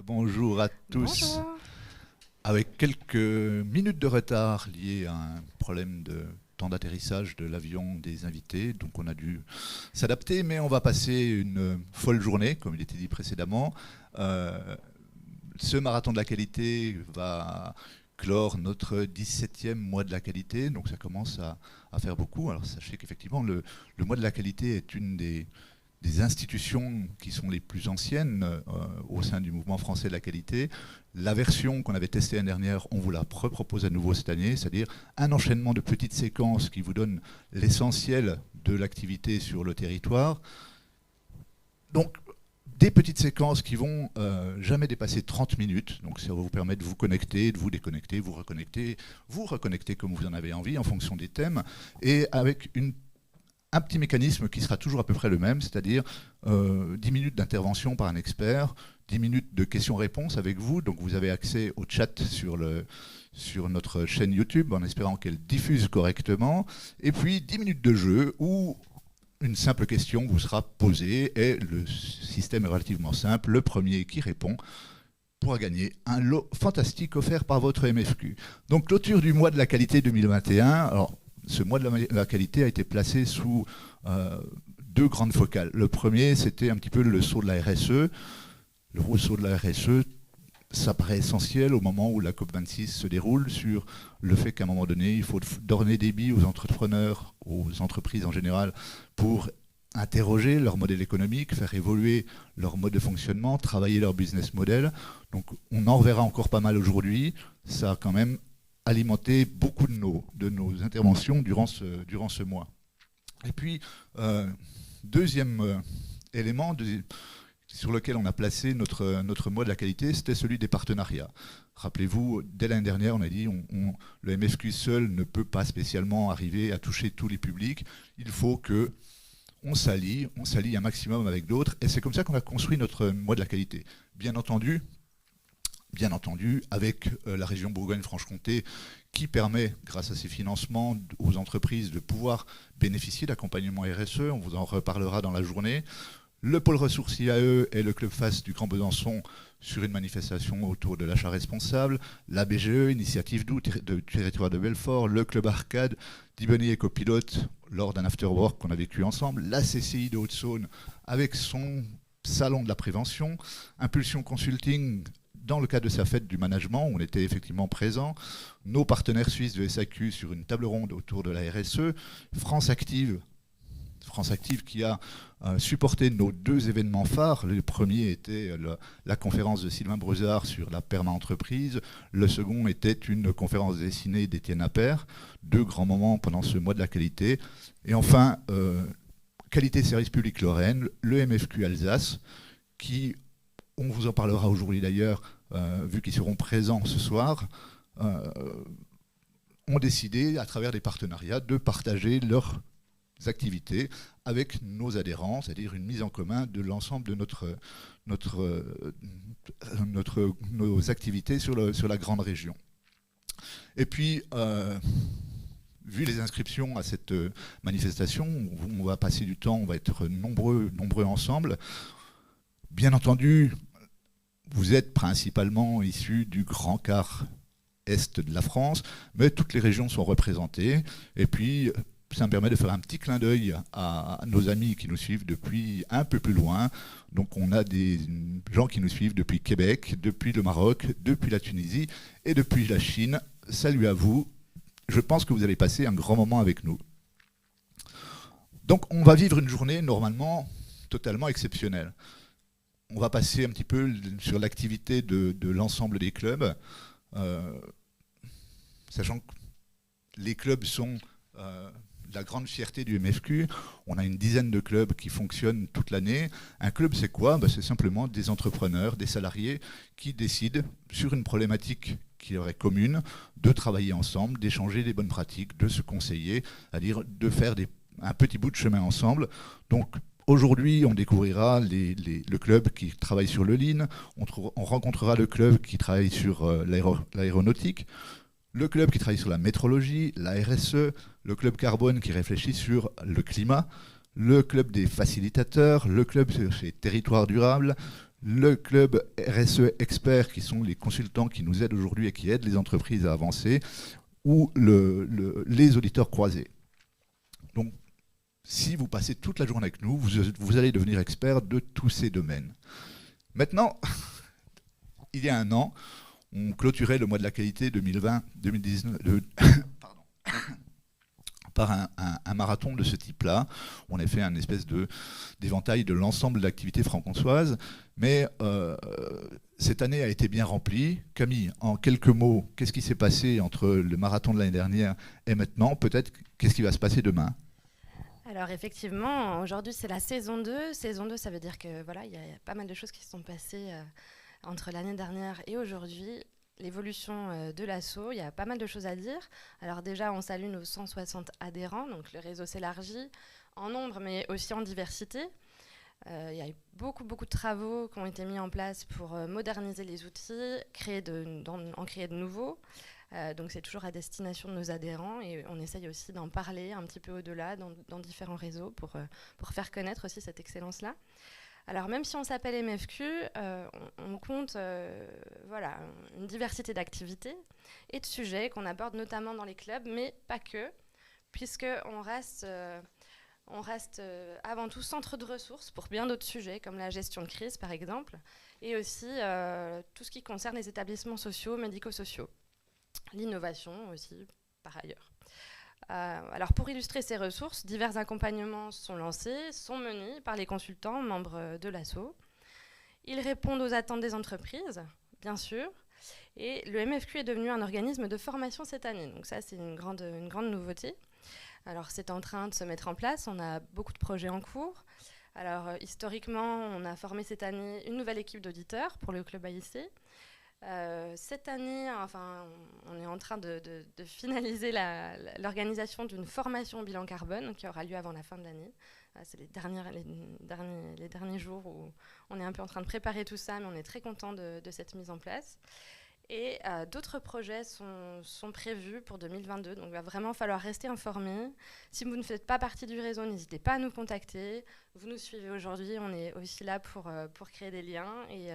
Bonjour à tous. Bonjour. Avec quelques minutes de retard liés à un problème de temps d'atterrissage de l'avion des invités, donc on a dû s'adapter, mais on va passer une folle journée, comme il était dit précédemment. Euh, Ce marathon de la qualité va clore notre 17e mois de la qualité, donc ça commence à faire beaucoup. Alors sachez qu'effectivement, le mois de la qualité est une des institutions qui sont les plus anciennes au sein du mouvement français de la qualité. La version qu'on avait testée l'année dernière, on vous la repropose à nouveau cette année, c'est-à-dire un enchaînement de petites séquences qui vous donnent l'essentiel de l'activité sur le territoire. Donc, des petites séquences qui vont jamais dépasser 30 minutes. Donc ça va vous permettre de vous connecter, de vous déconnecter, vous reconnecter comme vous en avez envie en fonction des thèmes, et avec un petit mécanisme qui sera toujours à peu près le même, c'est-à-dire 10 minutes d'intervention par un expert, 10 minutes de questions-réponses avec vous. Donc vous avez accès au chat sur notre chaîne YouTube en espérant qu'elle diffuse correctement. Et puis 10 minutes de jeu où une simple question vous sera posée et le système est relativement simple. Le premier qui répond pourra gagner un lot fantastique offert par votre MFQ. Donc clôture du mois de la qualité 2021. Alors, ce mois de la qualité a été placé sous deux grandes focales. Le premier, c'était un petit peu le saut de la RSE. Le saut de la RSE, ça paraît essentiel au moment où la COP26 se déroule sur le fait qu'à un moment donné, il faut donner des billes aux entrepreneurs, aux entreprises en général, pour interroger leur modèle économique, faire évoluer leur mode de fonctionnement, travailler leur business model. Donc on en reverra encore pas mal aujourd'hui. Ça a quand même alimenté beaucoup de nos interventions durant ce mois. Et puis, deuxième élément sur lequel on a placé notre mois de la qualité, c'était celui des partenariats. Rappelez-vous, dès l'année dernière, on a dit le MFQ seul ne peut pas spécialement arriver à toucher tous les publics. Il faut que on s'allie un maximum avec d'autres, et c'est comme ça qu'on a construit notre mois de la qualité. Bien entendu, avec la région Bourgogne-Franche-Comté, qui permet, grâce à ses financements, aux entreprises de pouvoir bénéficier d'accompagnement RSE. On vous en reparlera dans la journée. Le pôle ressources IAE et le club FAS du Grand Besançon sur une manifestation autour de l'achat responsable, la BGE, Initiative Doux de territoire de Belfort, le club Arcade, Dibony et Copilote lors d'un afterwork qu'on a vécu ensemble, la CCI de Haute-Saône avec son salon de la prévention, Impulsion Consulting dans le cadre de sa fête du management, on était effectivement présents, nos partenaires suisses de SAQ sur une table ronde autour de la RSE, France Active qui a supporté nos deux événements phares. Le premier était la conférence de Sylvain Brezard sur la perma-entreprise. Le second était une conférence dessinée d'Étienne Appert. Deux grands moments pendant ce mois de la qualité. Et enfin, Qualité Service Public Lorraine, le MFQ Alsace, qui, on vous en parlera aujourd'hui d'ailleurs, vu qu'ils seront présents ce soir, ont décidé, à travers des partenariats, de partager leurs activités avec nos adhérents, c'est-à-dire une mise en commun de l'ensemble de nos activités sur la grande région. Et puis, vu les inscriptions à cette manifestation, on va passer du temps, on va être nombreux ensemble. Bien entendu, vous êtes principalement issus du grand quart est de la France, mais toutes les régions sont représentées. Et puis, ça me permet de faire un petit clin d'œil à nos amis qui nous suivent depuis un peu plus loin. Donc on a des gens qui nous suivent depuis Québec, depuis le Maroc, depuis la Tunisie et depuis la Chine. Salut à vous. Je pense que vous allez passer un grand moment avec nous. Donc on va vivre une journée normalement totalement exceptionnelle. On va passer un petit peu sur l'activité de l'ensemble des clubs, sachant que les clubs sont la grande fierté du MFQ. On a une dizaine de clubs qui fonctionnent toute l'année. Un club, c'est quoi ? C'est simplement des entrepreneurs, des salariés qui décident, sur une problématique qui leur est commune, de travailler ensemble, d'échanger des bonnes pratiques, de se conseiller, c'est-à-dire de faire un petit bout de chemin ensemble. Donc aujourd'hui, on découvrira le club qui travaille sur le lean, on rencontrera le club qui travaille sur l'aéronautique, le club qui travaille sur la métrologie, la RSE, le club carbone qui réfléchit sur le climat, le club des facilitateurs, le club chez Territoires Durables, le club RSE Experts, qui sont les consultants qui nous aident aujourd'hui et qui aident les entreprises à avancer, ou les auditeurs croisés. Donc, si vous passez toute la journée avec nous, vous allez devenir expert de tous ces domaines. Maintenant, il y a un an, on clôturait le mois de la qualité 2020-2019 par un marathon de ce type-là. On a fait un espèce d'éventail de l'ensemble de l'activité franc-comtoise, mais cette année a été bien remplie. Camille, en quelques mots, qu'est-ce qui s'est passé entre le marathon de l'année dernière et maintenant? Peut-être qu'est-ce qui va se passer demain? Alors effectivement, aujourd'hui c'est la saison 2. Saison 2, ça veut dire que voilà, il y a pas mal de choses qui se sont passées entre l'année dernière et aujourd'hui. L'évolution de l'asso, il y a pas mal de choses à dire. Alors déjà, on salue nos 160 adhérents, donc le réseau s'élargit en nombre mais aussi en diversité. Il y a eu beaucoup de travaux qui ont été mis en place pour moderniser les outils, en créer de nouveaux. Donc c'est toujours à destination de nos adhérents et on essaye aussi d'en parler un petit peu au-delà dans différents réseaux pour faire connaître aussi cette excellence-là. Alors même si on s'appelle MFQ, on compte voilà, une diversité d'activités et de sujets qu'on aborde notamment dans les clubs, mais pas que, puisqu'on reste avant tout centre de ressources pour bien d'autres sujets, comme la gestion de crise par exemple, et aussi tout ce qui concerne les établissements sociaux, médico-sociaux. L'innovation aussi, par ailleurs. Alors pour illustrer ces ressources, divers accompagnements sont lancés, sont menés par les consultants membres de l'asso. Ils répondent aux attentes des entreprises, bien sûr, et le MFQ est devenu un organisme de formation cette année. Donc ça, c'est une grande nouveauté. Alors c'est en train de se mettre en place, on a beaucoup de projets en cours. Alors historiquement, on a formé cette année une nouvelle équipe d'auditeurs pour le club AIC. Cette année, enfin, on est en train de finaliser l'organisation d'une formation au bilan carbone qui aura lieu avant la fin de l'année. C'est les derniers jours où on est un peu en train de préparer tout ça, mais on est très content de cette mise en place. Et d'autres projets sont prévus pour 2022, donc il va vraiment falloir rester informé. Si vous ne faites pas partie du réseau, n'hésitez pas à nous contacter. Vous nous suivez aujourd'hui, on est aussi là pour créer des liens. Et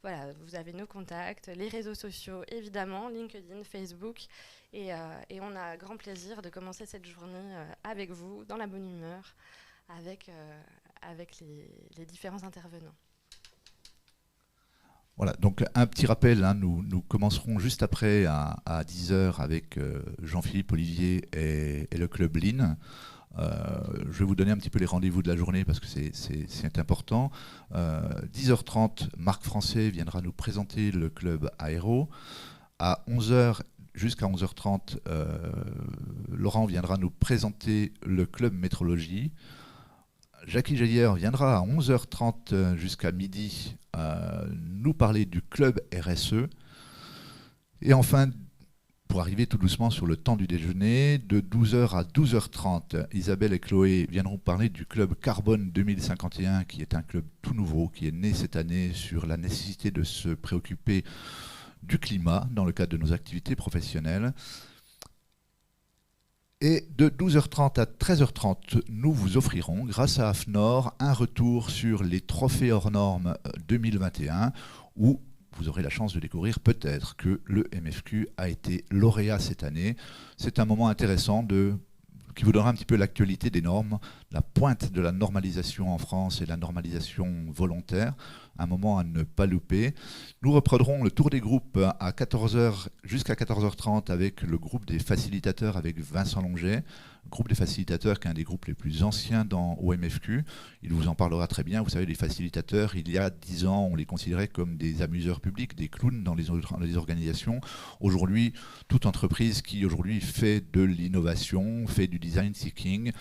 voilà, vous avez nos contacts, les réseaux sociaux, évidemment, LinkedIn, Facebook. Et on a grand plaisir de commencer cette journée avec vous, dans la bonne humeur, avec les différents intervenants. Voilà, donc un petit rappel, hein, nous commencerons juste après à 10h avec Jean-Philippe, Olivier et le club Lean. Je vais vous donner un petit peu les rendez-vous de la journée parce que c'est important. 10h30, Marc Français viendra nous présenter le club Aéro. À 11h jusqu'à 11h30, Laurent viendra nous présenter le club Métrologie. Jackie Jaillère viendra à 11h30 jusqu'à midi nous parler du club RSE. Et enfin, pour arriver tout doucement sur le temps du déjeuner, de 12h à 12h30, Isabelle et Chloé viendront parler du club Carbone 2051, qui est un club tout nouveau, qui est né cette année sur la nécessité de se préoccuper du climat dans le cadre de nos activités professionnelles. Et de 12h30 à 13h30, nous vous offrirons, grâce à AFNOR, un retour sur les trophées hors normes 2021, où vous aurez la chance de découvrir peut-être que le MFQ a été lauréat cette année. C'est un moment intéressant qui vous donnera un petit peu l'actualité des normes, la pointe de la normalisation en France et la normalisation volontaire, un moment à ne pas louper. Nous reprendrons le tour des groupes à 14h jusqu'à 14h30 avec le groupe des facilitateurs avec Vincent Longet, groupe des facilitateurs qui est un des groupes les plus anciens au MFQ. Il vous en parlera très bien. Vous savez, les facilitateurs, il y a 10 ans, on les considérait comme des amuseurs publics, des clowns dans les organisations. Aujourd'hui, toute entreprise qui aujourd'hui fait de l'innovation, fait du design thinking,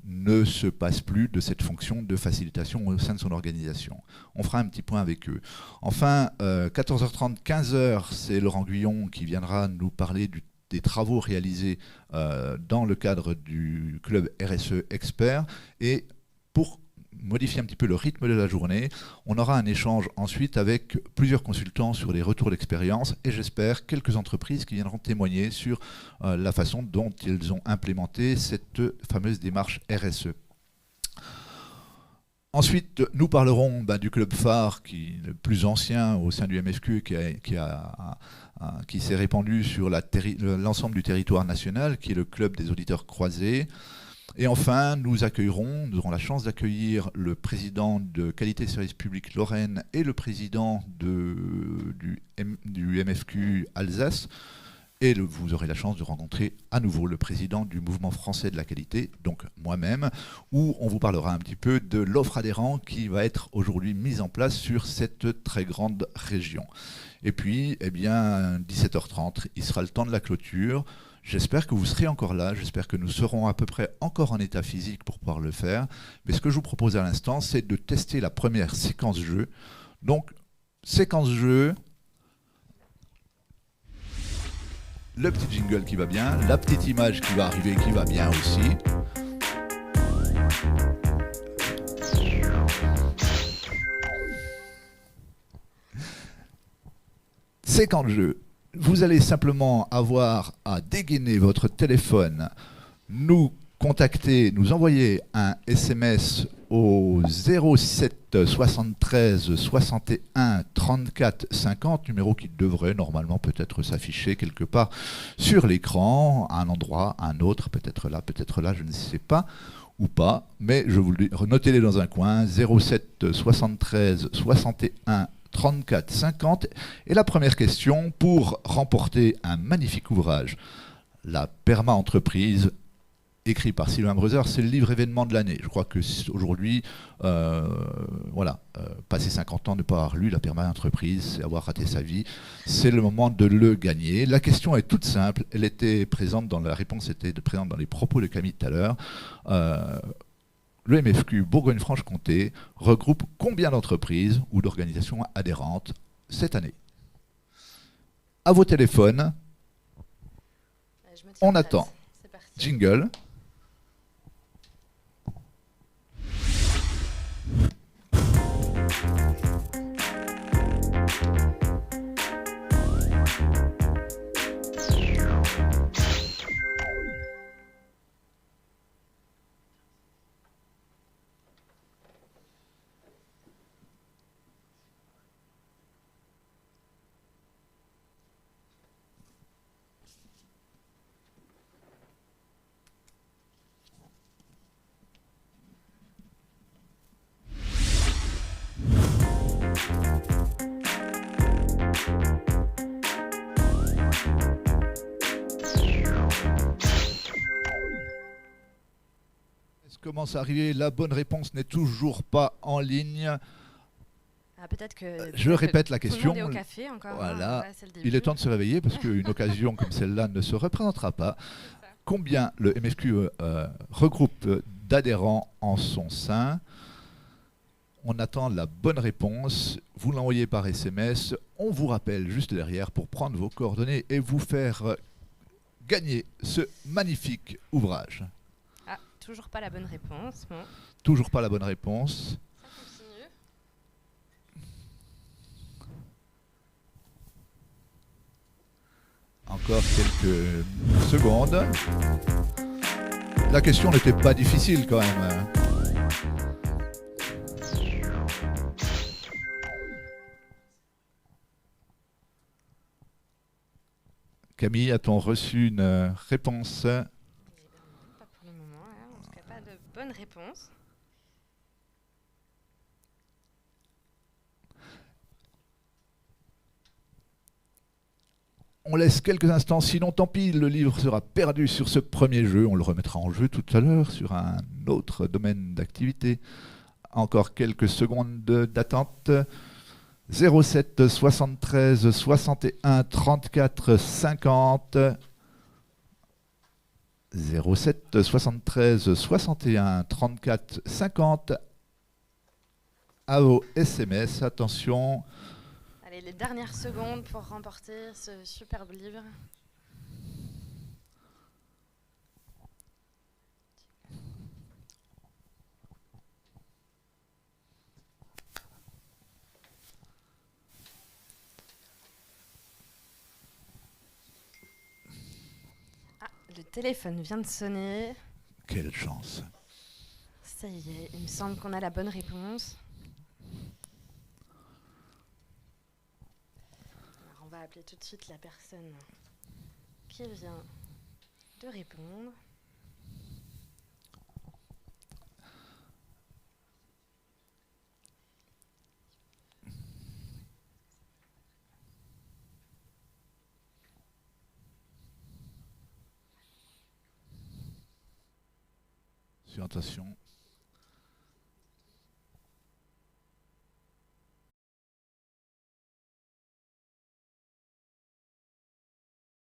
ne se passe plus de cette fonction de facilitation au sein de son organisation. On fera un petit point avec eux. Enfin, 14h30, 15h, c'est Laurent Guyon qui viendra nous parler des travaux réalisés dans le cadre du club RSE Expert. Et pour modifier un petit peu le rythme de la journée. On aura un échange ensuite avec plusieurs consultants sur les retours d'expérience et j'espère quelques entreprises qui viendront témoigner sur la façon dont ils ont implémenté cette fameuse démarche RSE. Ensuite, nous parlerons du club phare, qui est le plus ancien au sein du MFQ, qui s'est répandu sur l'ensemble du territoire national, qui est le club des auditeurs croisés. Et enfin, nous aurons la chance d'accueillir le président de Qualité et Services Publics Lorraine et le président du MFQ Alsace. Et vous aurez la chance de rencontrer à nouveau le président du Mouvement français de la qualité, donc moi-même, où on vous parlera un petit peu de l'offre adhérent qui va être aujourd'hui mise en place sur cette très grande région. Et puis, 17h30, il sera le temps de la clôture. J'espère que vous serez encore là, j'espère que nous serons à peu près encore en état physique pour pouvoir le faire. Mais ce que je vous propose à l'instant, c'est de tester la première séquence jeu. Donc, séquence jeu... Le petit jingle qui va bien, la petite image qui va arriver qui va bien aussi. Séquence de jeu. Vous allez simplement avoir à dégainer votre téléphone, nous contacter, nous envoyer un SMS au 07 73 61 34 50, numéro qui devrait normalement peut-être s'afficher quelque part sur l'écran, à un endroit, à un autre, peut-être là, je ne sais pas, ou pas, mais je vous le dis, notez-les dans un coin, 07 73 61 34 50. Et la première question, pour remporter un magnifique ouvrage, la Perma-entreprise, écrit par Sylvain Breuzer, c'est le livre événement de l'année. Je crois que aujourd'hui, passer 50 ans, ne pas avoir lu la Perma-entreprise, c'est avoir raté sa vie, c'est le moment de le gagner. La question est toute simple, elle était présente la réponse était présente dans les propos de Camille tout à l'heure. Le MFQ Bourgogne-Franche-Comté regroupe combien d'entreprises ou d'organisations adhérentes cette année? À vos téléphones, on attend. Jingle. Commence à arriver, la bonne réponse n'est toujours pas en ligne. Peut-être que je répète la question. Tout le monde est au café encore. Voilà, il est temps de se réveiller parce qu'une occasion comme celle-là ne se représentera pas. Combien le MFQ regroupe d'adhérents en son sein? On attend la bonne réponse. Vous l'envoyez par SMS. On vous rappelle juste derrière pour prendre vos coordonnées et vous faire gagner ce magnifique ouvrage. Toujours pas la bonne réponse. Bon. Toujours pas la bonne réponse. Ça continue. Encore quelques secondes. La question n'était pas difficile quand même. Camille, a-t-on reçu une réponse? Bonne réponse. On laisse quelques instants, sinon tant pis, le livre sera perdu sur ce premier jeu. On le remettra en jeu tout à l'heure sur un autre domaine d'activité. Encore quelques secondes d'attente. 07 73 61 34 50. 07 73 61 34 50 à vos SMS. Attention. Allez, les dernières secondes pour remporter ce superbe livre. Le téléphone vient de sonner. Quelle chance. Ça y est, il me semble qu'on a la bonne réponse. Alors, on va appeler tout de suite la personne qui vient de répondre. Attention.